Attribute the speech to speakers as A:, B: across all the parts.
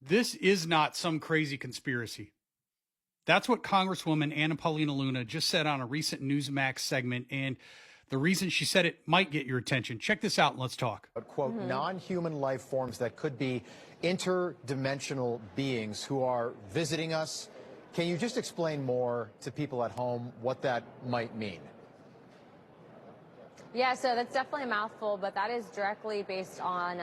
A: This is not some crazy conspiracy. That's what Congresswoman Anna Paulina Luna just said on a recent Newsmax segment, and the reason she said it might get your attention. Check this out and let's talk.
B: Quote, non-human life forms that could be interdimensional beings who are visiting us. Can you just explain more to people at home what that might mean?
C: Yeah, so that's definitely a mouthful, but that is directly based on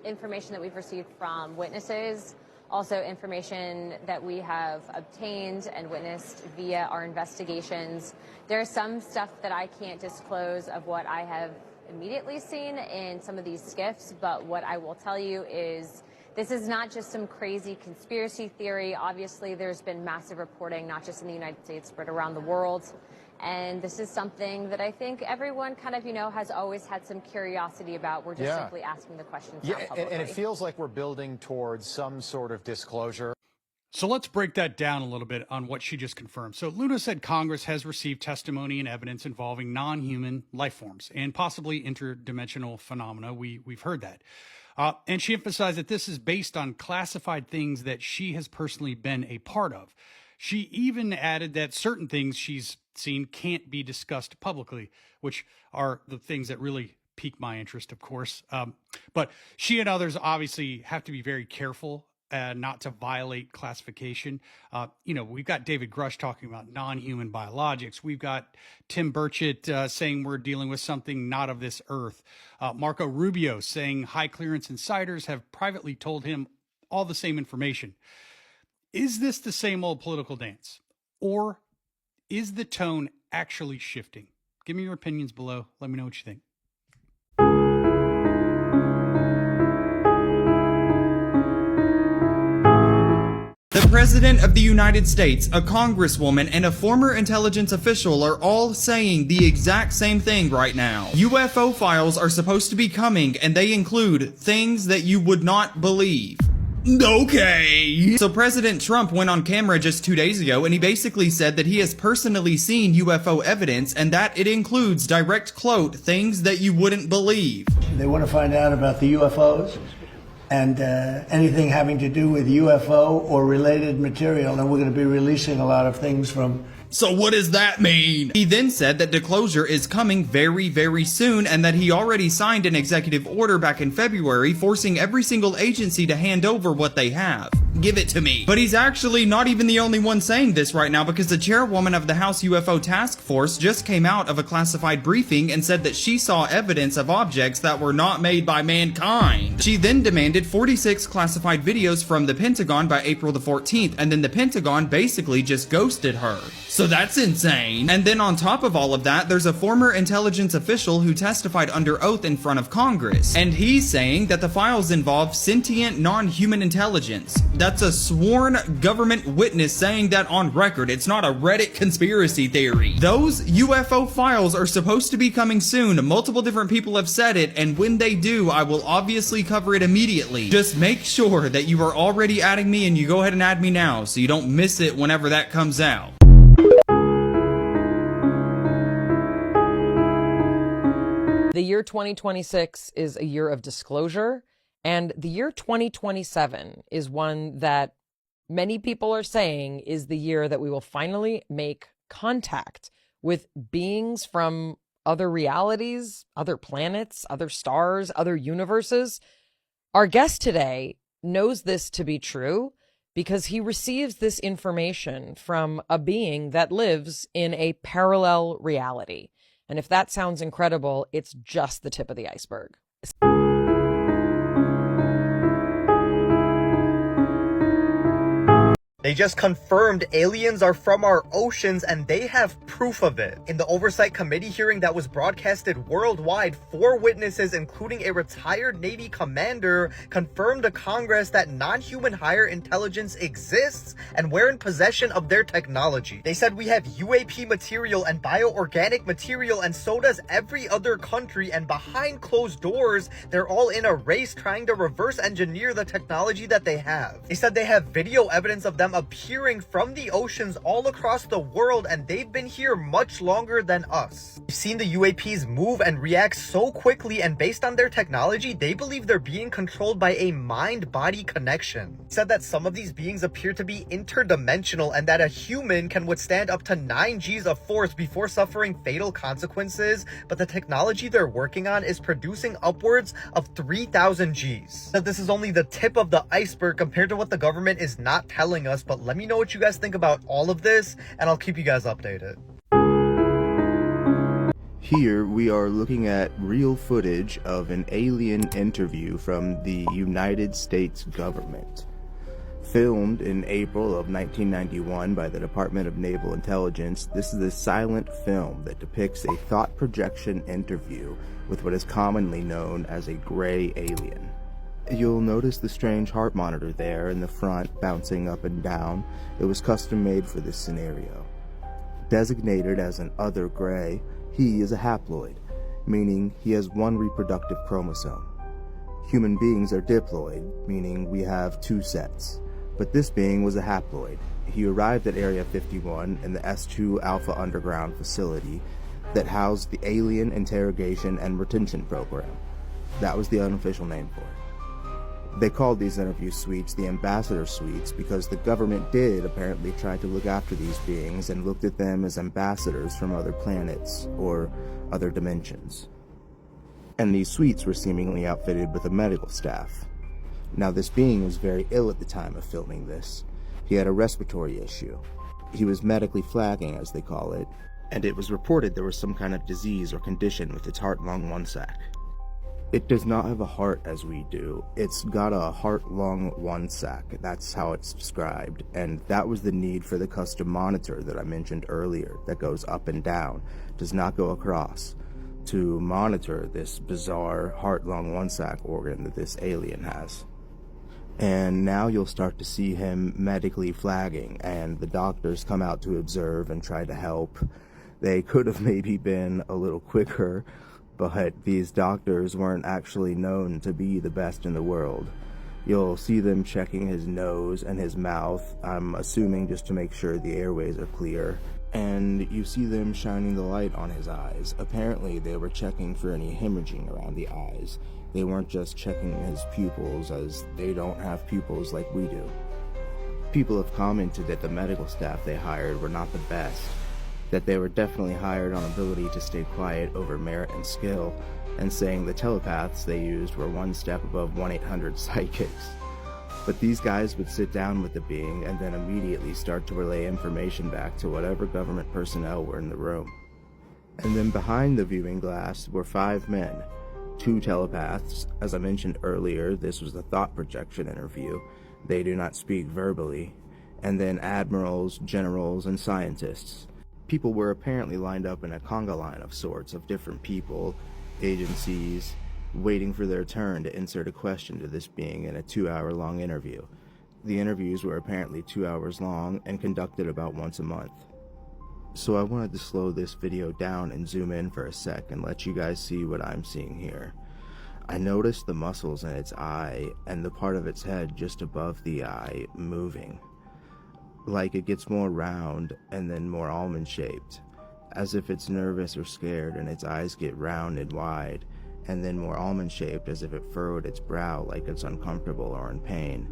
C: information that we've received from witnesses, also information that we have obtained and witnessed via our investigations. There's some stuff that I can't disclose of what I have immediately seen in some of these skiffs, but what I will tell you is this is not just some crazy conspiracy theory. Obviously, there's been massive reporting, not just in the United States, but around the world. And this is something that I think everyone kind of, has always had some curiosity about. We're just simply asking the questions now publicly.
B: And it feels like we're building towards some sort of disclosure.
A: So let's break that down a little bit on what she just confirmed. So Luna said Congress has received testimony and evidence involving non-human life forms and possibly interdimensional phenomena. We've heard that. And she emphasized that this is based on classified things that she has personally been a part of. She even added that certain things she's seen can't be discussed publicly, which are the things that really pique my interest, of course. But she and others obviously have to be very careful not to violate classification. We've got David Grush talking about non-human biologics. We've got Tim Burchett saying we're dealing with something not of this earth. Marco Rubio saying high clearance insiders have privately told him all the same information. Is this the same old political dance, or is the tone actually shifting? Give me your opinions below. Let me know what you think.
D: The President of the United States, a Congresswoman, and a former intelligence official are all saying the exact same thing right now. UFO files are supposed to be coming, and they include things that you would not believe. Okay. So President Trump went on camera just 2 days ago and he basically said that he has personally seen UFO evidence and that it includes, direct quote, things that you wouldn't believe.
E: They want to find out about the UFOs and anything having to do with UFO or related material, and we're going to be releasing a lot of things from.
D: So what does that mean? He then said that disclosure is coming very, very soon and that he already signed an executive order back in February forcing every single agency to hand over what they have. Give it to me. But he's actually not even the only one saying this right now, because the chairwoman of the House UFO Task Force just came out of a classified briefing and said that she saw evidence of objects that were not made by mankind. She then demanded 46 classified videos from the Pentagon by April the 14th, and then the Pentagon basically just ghosted her. So that's insane. And then on top of all of that, there's a former intelligence official who testified under oath in front of Congress, and he's saying that the files involve sentient non-human intelligence. That's a sworn government witness saying that on record. It's not a Reddit conspiracy theory. Those UFO files are supposed to be coming soon. Multiple different people have said it, and when they do, I will obviously cover it immediately. Just make sure that you are already adding me, and you go ahead and add me now so you don't miss it whenever that comes out.
F: The year 2026 is a year of disclosure, and the year 2027 is one that many people are saying is the year that we will finally make contact with beings from other realities, other planets, other stars, other universes. Our guest today knows this to be true because he receives this information from a being that lives in a parallel reality. And if that sounds incredible, it's just the tip of the iceberg.
G: They just confirmed aliens are from our oceans and they have proof of it. In the Oversight Committee hearing that was broadcasted worldwide, 4 witnesses, including a retired Navy commander, confirmed to Congress that non-human higher intelligence exists and we're in possession of their technology. They said we have UAP material and bioorganic material, and so does every other country, and behind closed doors, they're all in a race trying to reverse engineer the technology that they have. They said they have video evidence of them appearing from the oceans all across the world, and they've been here much longer than us. We've seen the UAPs move and react so quickly, and based on their technology, they believe they're being controlled by a mind-body connection. It said that some of these beings appear to be interdimensional, and that a human can withstand up to 9 Gs of force before suffering fatal consequences, but the technology they're working on is producing upwards of 3,000 Gs. Now, this is only the tip of the iceberg compared to what the government is not telling us, but let me know what you guys think about all of this, and I'll keep you guys updated.
H: Here we are looking at real footage of an alien interview from the United States government. Filmed in April of 1991 by the Department of Naval Intelligence, this is a silent film that depicts a thought projection interview with what is commonly known as a gray alien. You'll notice the strange heart monitor there in the front bouncing up and down. It was custom made for this scenario. Designated as an other gray, he is a haploid, meaning he has one reproductive chromosome. Human beings are diploid, meaning we have 2 sets. But this being was a haploid. He arrived at Area 51 in the S2 Alpha Underground facility that housed the Alien Interrogation and Retention Program. That was the unofficial name for it. They called these interview suites the Ambassador Suites because the government did apparently try to look after these beings and looked at them as ambassadors from other planets or other dimensions. And these suites were seemingly outfitted with a medical staff. Now, this being was very ill at the time of filming this. He had a respiratory issue. He was medically flagging, as they call it, and it was reported there was some kind of disease or condition with its heart-lung one-sac. It does not have a heart as we do. It's got a heart-lung one-sac. That's how it's described, and that was the need for the custom monitor that I mentioned earlier that goes up and down, does not go across, to monitor this bizarre heart-lung one-sac organ that this alien has. And now you'll start to see him medically flagging, and the doctors come out to observe and try to help. They could have maybe been a little quicker, but these doctors weren't actually known to be the best in the world. You'll see them checking his nose and his mouth, I'm assuming just to make sure the airways are clear. And you see them shining the light on his eyes. Apparently they were checking for any hemorrhaging around the eyes. They weren't just checking his pupils, as they don't have pupils like we do. People have commented that the medical staff they hired were not the best, that they were definitely hired on ability to stay quiet over merit and skill, and saying the telepaths they used were one step above 1-800 psychics. But these guys would sit down with the being and then immediately start to relay information back to whatever government personnel were in the room. And then behind the viewing glass were 5 men, 2 telepaths. As I mentioned earlier, this was a thought projection interview. They do not speak verbally. And then admirals, generals, and scientists. People were apparently lined up in a conga line of sorts of different people, agencies, waiting for their turn to insert a question to this being in a 2-hour-long interview. The interviews were apparently 2 hours long and conducted about once a month. So I wanted to slow this video down and zoom in for a sec and let you guys see what I'm seeing here. I noticed the muscles in its eye and the part of its head just above the eye moving. Like it gets more round and then more almond-shaped, as if it's nervous or scared, and its eyes get round and wide, and then more almond-shaped as if it furrowed its brow like it's uncomfortable or in pain.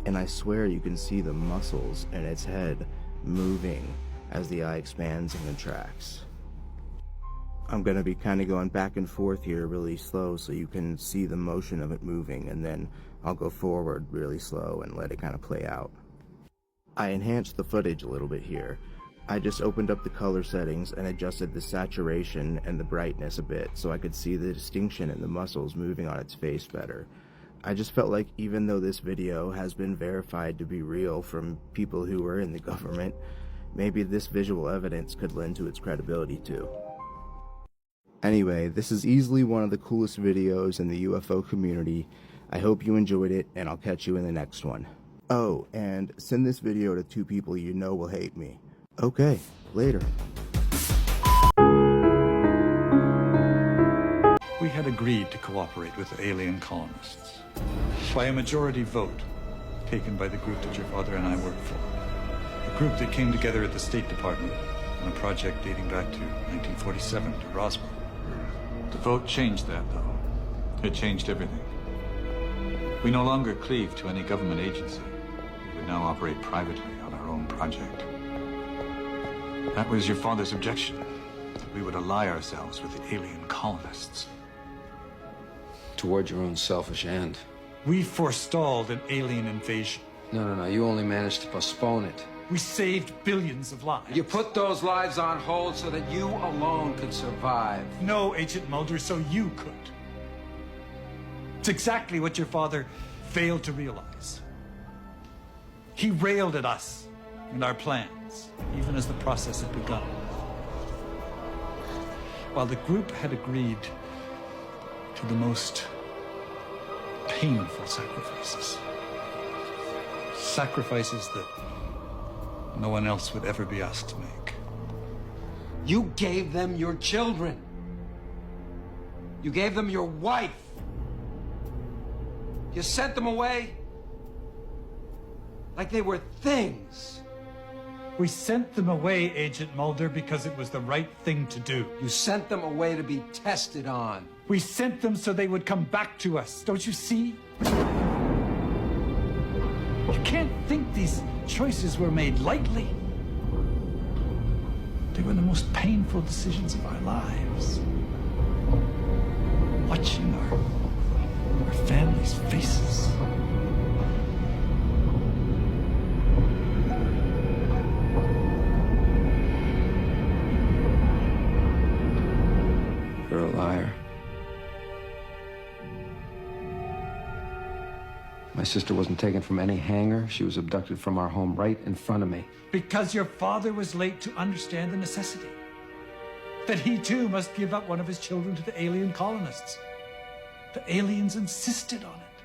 H: And I swear you can see the muscles in its head moving as the eye expands and contracts. I'm going to be kind of going back and forth here really slow so you can see the motion of it moving, and then I'll go forward really slow and let it kind of play out. I enhanced the footage a little bit here. I just opened up the color settings and adjusted the saturation and the brightness a bit so I could see the distinction in the muscles moving on its face better. I just felt like even though this video has been verified to be real from people who were in the government, maybe this visual evidence could lend to its credibility too. Anyway, this is easily one of the coolest videos in the UFO community. I hope you enjoyed it, and I'll catch you in the next one. Oh, and send this video to 2 people you know will hate me. Okay, later.
I: We had agreed to cooperate with the alien colonists by a majority vote taken by the group that your father and I work for. group that came together at the State Department on a project dating back to 1947 to Roswell. The vote changed that, though. It changed everything. We no longer cleave to any government agency. We would now operate privately on our own project. That was your father's objection, that we would ally ourselves with the alien colonists.
J: Toward your own selfish end.
I: We forestalled an alien invasion.
J: No. You only managed to postpone it.
I: We saved billions of lives.
J: You put those lives on hold so that you alone could survive.
I: No, Agent Mulder, so you could. It's exactly what your father failed to realize. He railed at us and our plans, even as the process had begun. While the group had agreed to the most painful sacrifices. Sacrifices that no one else would ever be asked to make.
J: You gave them your children. You gave them your wife. You sent them away like they were things.
I: We sent them away, Agent Mulder, because it was the right thing to do.
J: You sent them away to be tested on.
I: We sent them so they would come back to us. Don't you see? You can't think these choices were made lightly. They were the most painful decisions of our lives. Watching our families' faces.
J: You're a liar. My sister wasn't taken from any hangar. She was abducted from our home right in front of me.
I: Because your father was late to understand the necessity. That he too must give up one of his children to the alien colonists. The aliens insisted on it.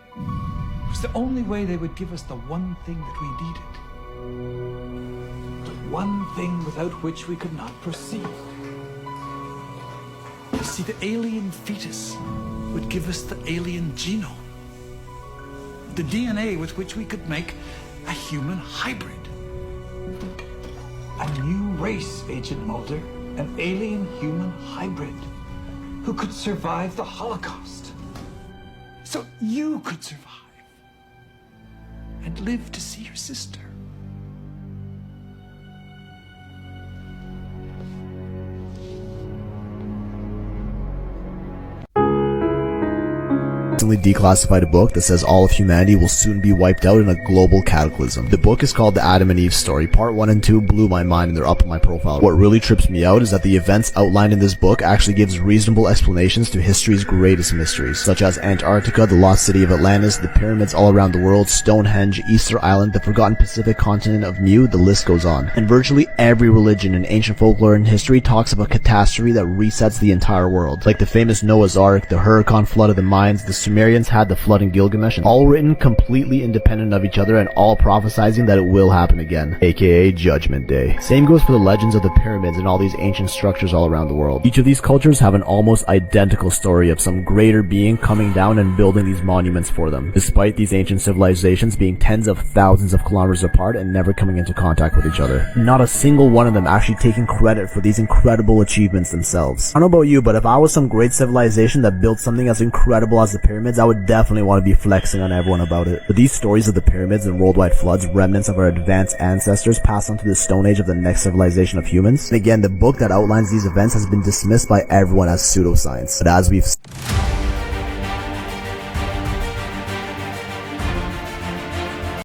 I: It was the only way they would give us the one thing that we needed. The one thing without which we could not proceed. You see, the alien fetus would give us the alien genome. The DNA with which we could make a human hybrid. A new race, Agent Mulder. An alien-human hybrid who could survive the Holocaust. So you could survive and live to see your sister.
K: Declassified a book that says all of humanity will soon be wiped out in a global cataclysm. The book is called The Adam and Eve Story. Part 1 and 2 blew my mind and they're up on my profile. What really trips me out is that the events outlined in this book actually gives reasonable explanations to history's greatest mysteries, such as Antarctica, the lost city of Atlantis, the pyramids all around the world, Stonehenge, Easter Island, the forgotten Pacific continent of Mu, the list goes on. And virtually every religion in ancient folklore and history talks of a catastrophe that resets the entire world, like the famous Noah's Ark, the Hurricane flood of the Mayans, the Sumerians had the flood in Gilgamesh, and all written completely independent of each other and all prophesizing that it will happen again, aka Judgment Day. Same goes for the legends of the pyramids and all these ancient structures all around the world. Each of these cultures have an almost identical story of some greater being coming down and building these monuments for them, despite these ancient civilizations being tens of thousands of kilometers apart and never coming into contact with each other. Not a single one of them actually taking credit for these incredible achievements themselves. I don't know about you, but if I was some great civilization that built something as incredible as the pyramids, I would definitely want to be flexing on everyone about it. But these stories of the pyramids and worldwide floods, remnants of our advanced ancestors passed on to the Stone Age of the next civilization of humans. And again, the book that outlines these events has been dismissed by everyone as pseudoscience. But as we've